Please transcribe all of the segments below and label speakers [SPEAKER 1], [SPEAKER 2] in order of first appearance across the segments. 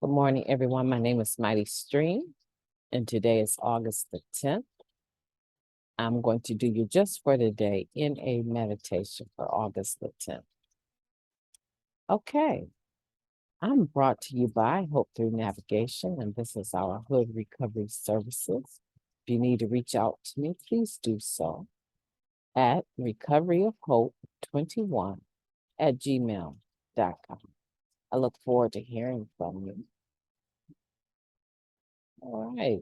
[SPEAKER 1] Good morning, everyone. My name is MightyStream, and today is August the 10th. I'm going to do you just for today in a meditation for August the 10th. Okay, I'm brought to you by Hope Through Navigation, and this is our H.O.O.D Recovery Services. If you need to reach out to me, please do so at recoveryofhope21@gmail.com. I look forward to hearing from you. All right.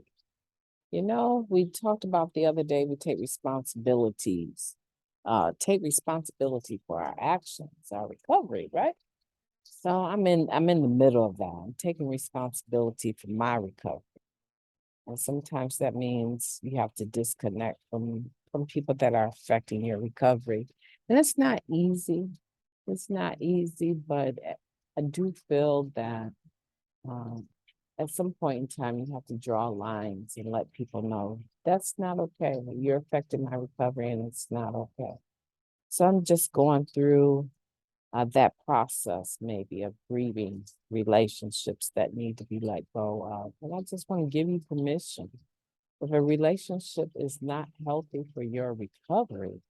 [SPEAKER 1] You know, we talked about the other day, we take responsibilities, take responsibility for our actions, our recovery, right? So I'm in the middle of that. I'm taking responsibility for my recovery. And sometimes that means you have to disconnect from people that are affecting your recovery. And it's not easy. It's not easy, but I do feel that at some point in time, you have to draw lines and let people know that's not okay. You're affecting my recovery and it's not okay. So I'm just going through that process, maybe of grieving relationships that need to be let go of. And I just want to give you permission. If a relationship is not healthy for your recovery,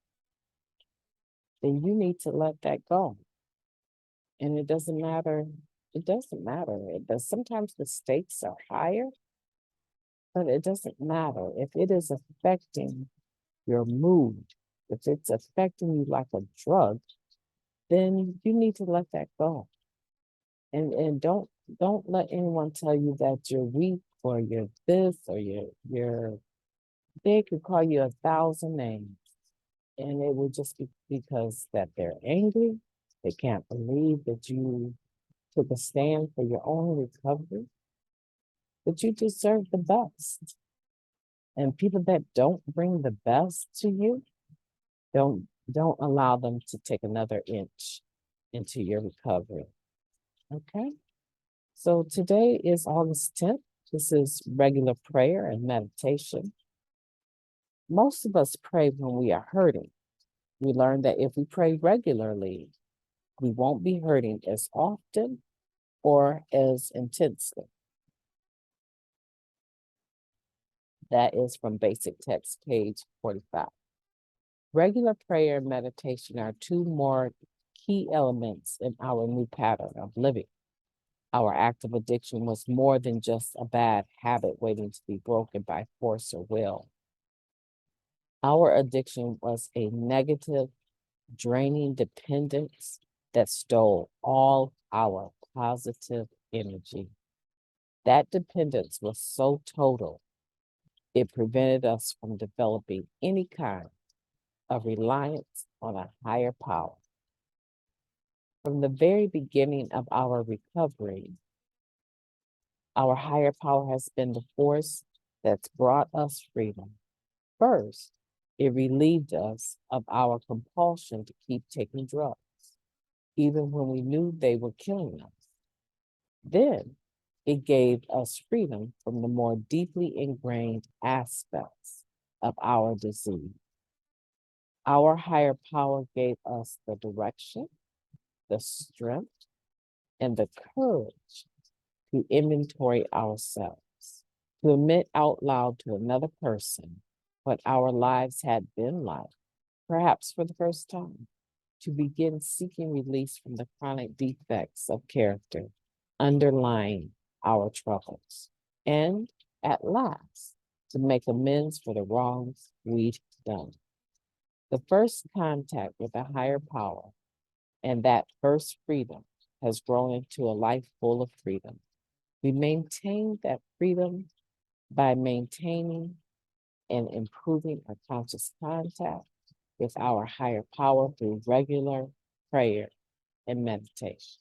[SPEAKER 1] then you need to let that go. And it doesn't matter. It doesn't matter. Sometimes the stakes are higher. But it doesn't matter if it is affecting your mood, if it's affecting you like a drug, then you need to let that go. And don't let anyone tell you that you're weak or you're this or you're they could call you 1,000 names. And it will just be because that they're angry. They can't believe that you took a stand for your own recovery, that you deserve the best. And people that don't bring the best to you, don't allow them to take another inch into your recovery. Okay? So today is August 10th. This is regular prayer and meditation. Most of us pray when we are hurting. We learn that if we pray regularly, we won't be hurting as often or as intensely. That is from Basic Text, page 45. Regular prayer and meditation are two more key elements in our new pattern of living. Our act of addiction was more than just a bad habit waiting to be broken by force or will. Our addiction was a negative, draining dependence that stole all our positive energy. That dependence was so total, it prevented us from developing any kind of reliance on a higher power. From the very beginning of our recovery, our higher power has been the force that's brought us freedom. First, it relieved us of our compulsion to keep taking drugs, even when we knew they were killing us. Then, it gave us freedom from the more deeply ingrained aspects of our disease. Our higher power gave us the direction, the strength, and the courage to inventory ourselves, to admit out loud to another person what our lives had been like, perhaps for the first time, to begin seeking release from the chronic defects of character underlying our troubles, and at last, to make amends for the wrongs we'd done. The first contact with a higher power and that first freedom has grown into a life full of freedom. We maintain that freedom by maintaining and improving our conscious contact with our higher power through regular prayer and meditation.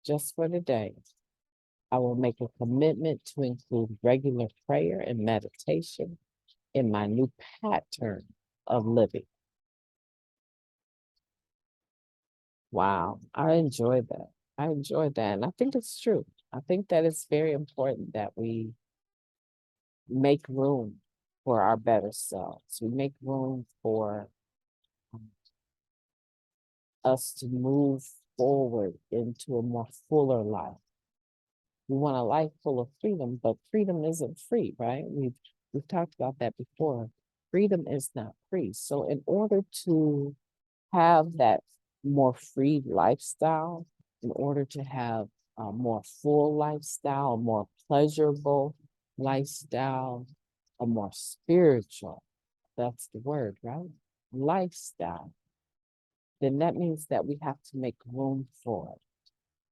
[SPEAKER 1] Just for today, I will make a commitment to include regular prayer and meditation in my new pattern of living. Wow, I enjoy that. I enjoy that. And I think it's true. I think that it's very important that we make room for our better selves. We make room for us to move forward into a more fuller life. We want a life full of freedom, but freedom isn't free, right? We've talked about that before. Freedom is not free. So in order to have that more free lifestyle, in order to have a more full lifestyle, a more pleasurable lifestyle, a more spiritual, that's the word, right? Lifestyle, then that means that we have to make room for it.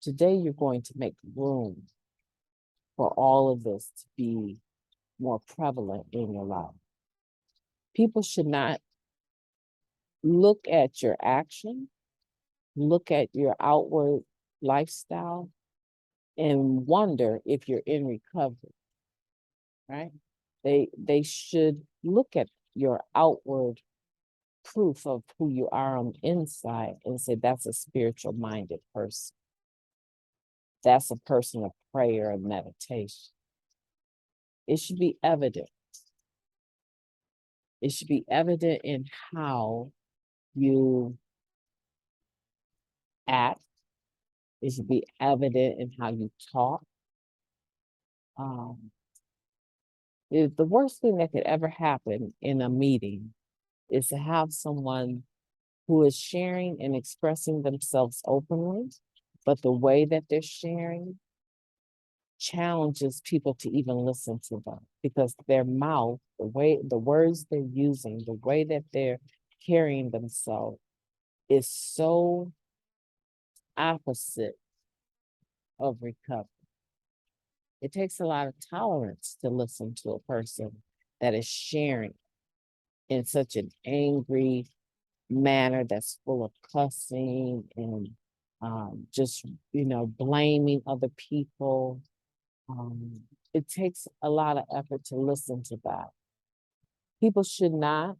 [SPEAKER 1] Today, you're going to make room for all of this to be more prevalent in your life. People should not look at your action, look at your outward lifestyle, and wonder if you're in recovery, right? They should look at your outward proof of who you are on the inside and say that's a spiritual minded person. That's a person of prayer and meditation. It should be evident. It should be evident in how you act. It should be evident in how you talk. Um, the worst thing that could ever happen in a meeting is to have someone who is sharing and expressing themselves openly, but the way that they're sharing challenges people to even listen to them because their mouth, the words they're using, the way that they're carrying themselves is so opposite of recovery. It takes a lot of tolerance to listen to a person that is sharing in such an angry manner that's full of cussing and just, blaming other people. It takes a lot of effort to listen to that. People should not,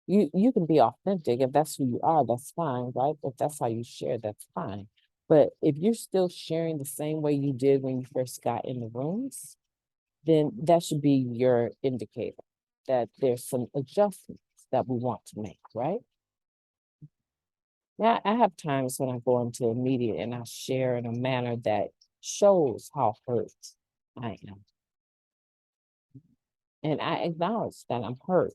[SPEAKER 1] you can be authentic. If that's who you are, that's fine, right? If that's how you share, that's fine. But if you're still sharing the same way you did when you first got in the rooms, then that should be your indicator that there's some adjustments that we want to make, right? Now, I have times when I go into a meeting and I share in a manner that shows how hurt I am. And I acknowledge that I'm hurt.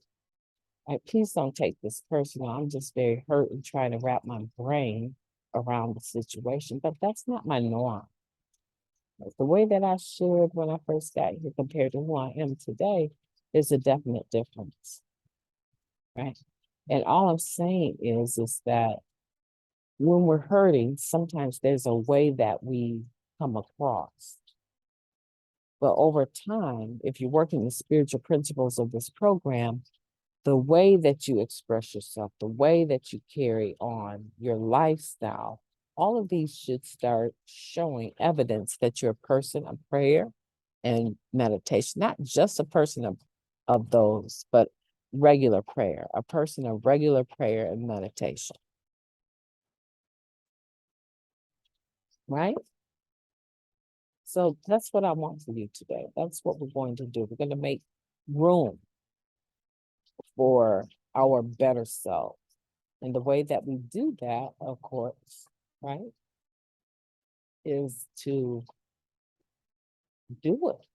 [SPEAKER 1] Like, please don't take this personal. I'm just very hurt and trying to wrap my brain around the situation, but that's not my norm. Like, the way that I shared when I first got here compared to who I am today is a definite difference, right? And all I'm saying is that when we're hurting, sometimes there's a way that we come across. But over time, if you're working the spiritual principles of this program, the way that you express yourself, the way that you carry on your lifestyle, all of these should start showing evidence that you're a person of prayer and meditation, not just a person of those, but regular prayer, a person of regular prayer and meditation, right? So that's what I want for you today. That's what we're going to do. We're going to make room for our better self. And the way that we do that, of course, right, is to do it.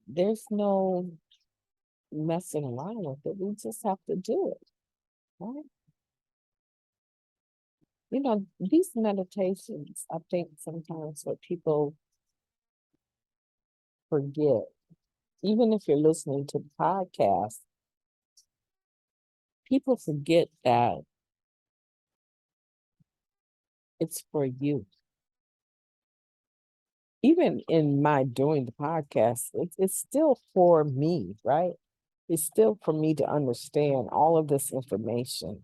[SPEAKER 1] There's no messing around with it. We just have to do it, right? These meditations, I think sometimes what people forget, even if you're listening to the podcast, people forget that it's for you. Even in my doing the podcast, it's still for me, right? It's still for me to understand all of this information.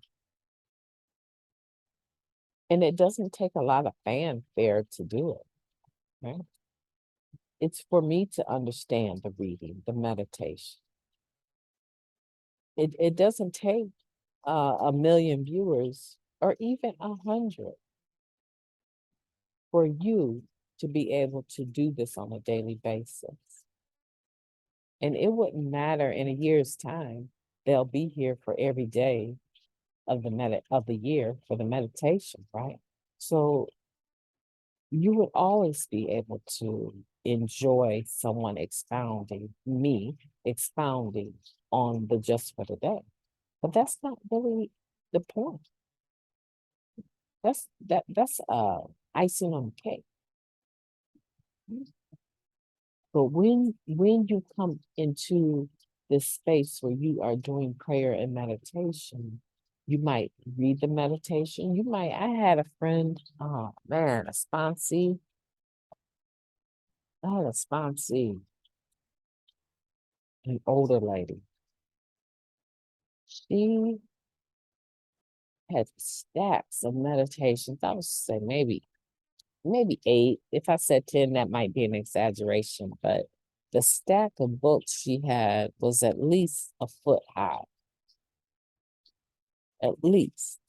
[SPEAKER 1] And it doesn't take a lot of fanfare to do it, right? It's for me to understand the reading, the meditation. It doesn't take a million viewers or even 100 for you to be able to do this on a daily basis. And it wouldn't matter in a year's time, they'll be here for every day of the year for the meditation, right? So you would always be able to enjoy someone expounding on the just for the day. But that's not really the point. That's icing on the cake. But when you come into this space where you are doing prayer and meditation, you might read the meditation. I had a friend, oh man, a sponsee. I had a sponsee, an older lady. She had stacks of meditations. I would say maybe 8. If I said 10, that might be an exaggeration, but the stack of books she had was at least a foot high, at least.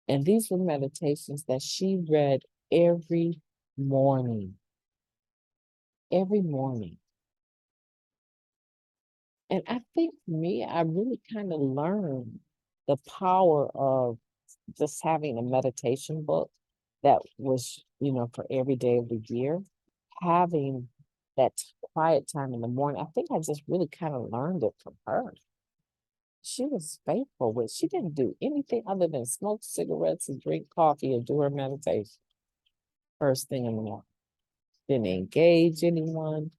[SPEAKER 1] And these were meditations that she read every morning, every morning. And I think for me, I really kind of learned the power of just having a meditation book that was, for every day of the year, having that quiet time in the morning. I think I just really kind of learned it from her. She was faithful with, she didn't do anything other than smoke cigarettes and drink coffee and do her meditation first thing in the morning. Didn't engage anyone.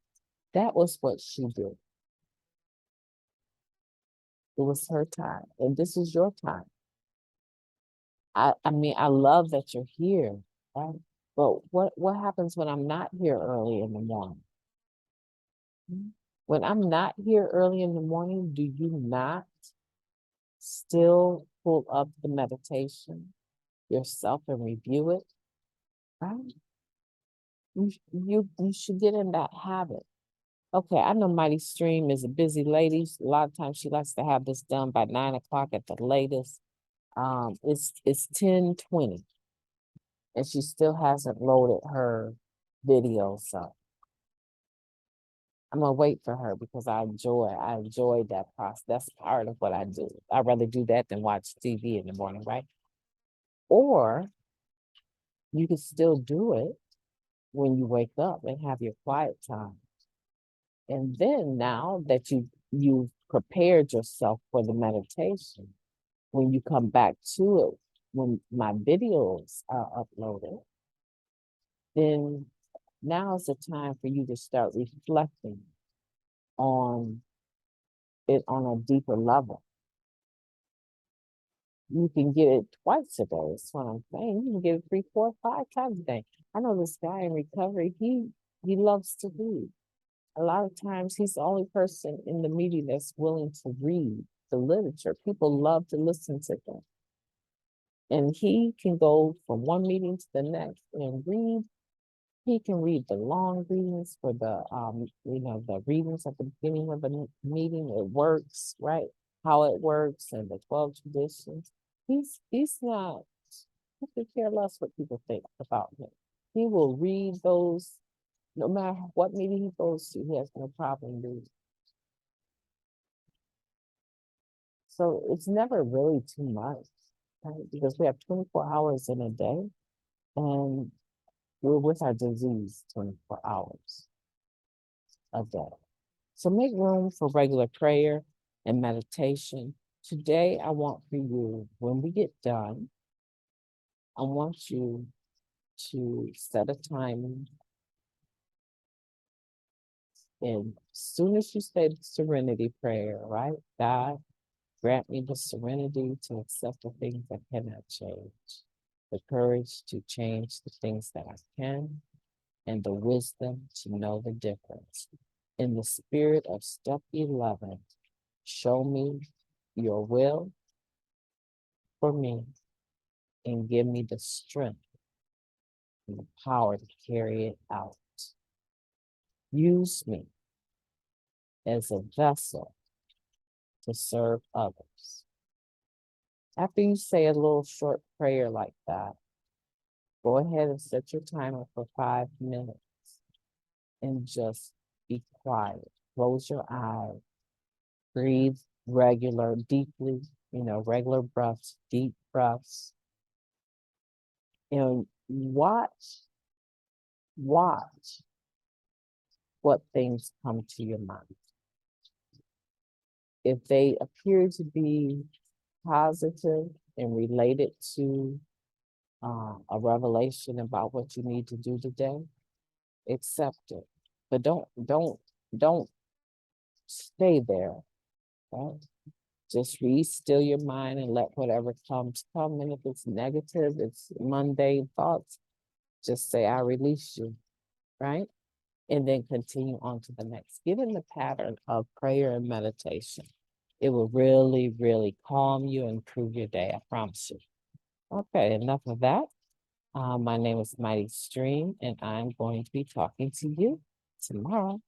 [SPEAKER 1] That was what she did. It was her time. And this is your time. I mean, I love that you're here, right? But what happens when I'm not here early in the morning? When I'm not here early in the morning, do you not still pull up the meditation yourself and review it? Right? You should get in that habit. Okay, I know MightyStream is a busy lady. A lot of times she likes to have this done by 9 o'clock at the latest. It's 10:20, and she still hasn't loaded her video, so I'm gonna wait for her because I enjoy that process. That's part of what I do. I'd rather do that than watch TV in the morning, right? Or you can still do it when you wake up and have your quiet time. And then now that you've prepared yourself for the meditation, when you come back to it, when my videos are uploaded, then now is the time for you to start reflecting on it on a deeper level. You can get it twice a day. That's what I'm saying. You can get it 3, 4, 5 times a day. I know this guy in recovery, he loves to read. A lot of times he's the only person in the media that's willing to read the literature. People love to listen to him. And he can go from one meeting to the next and read. He can read the long readings for the readings at the beginning of the meeting. It works, right? How it works and the 12 traditions. He's not, he could care less what people think about him. He will read those no matter what meeting he goes to, he has no problem reading. So it's never really too much, right? Because we have 24 hours in a day and we're with our disease 24 hours a day. So make room for regular prayer and meditation. Today, I want for you, when we get done, I want you to set a timer. And as soon as you say the serenity prayer, right? God, grant me the serenity to accept the things I cannot change, the courage to change the things that I can, and the wisdom to know the difference. In the spirit of step 11, show me your will for me and give me the strength and the power to carry it out. Use me as a vessel to serve others. After you say a little short prayer like that, go ahead and set your timer for 5 minutes and just be quiet. Close your eyes, breathe deeply, regular breaths, deep breaths. and watch what things come to your mind. If they appear to be positive and related to a revelation about what you need to do today, accept it. But don't stay there. Right? Just re-still your mind and let whatever comes come. And if it's negative, it's mundane thoughts, just say, I release you, right? And then continue on to the next. Get in the pattern of prayer and meditation. It will really, really calm you and improve your day, I promise you. Okay, enough of that. My name is MightyStream, and I'm going to be talking to you tomorrow.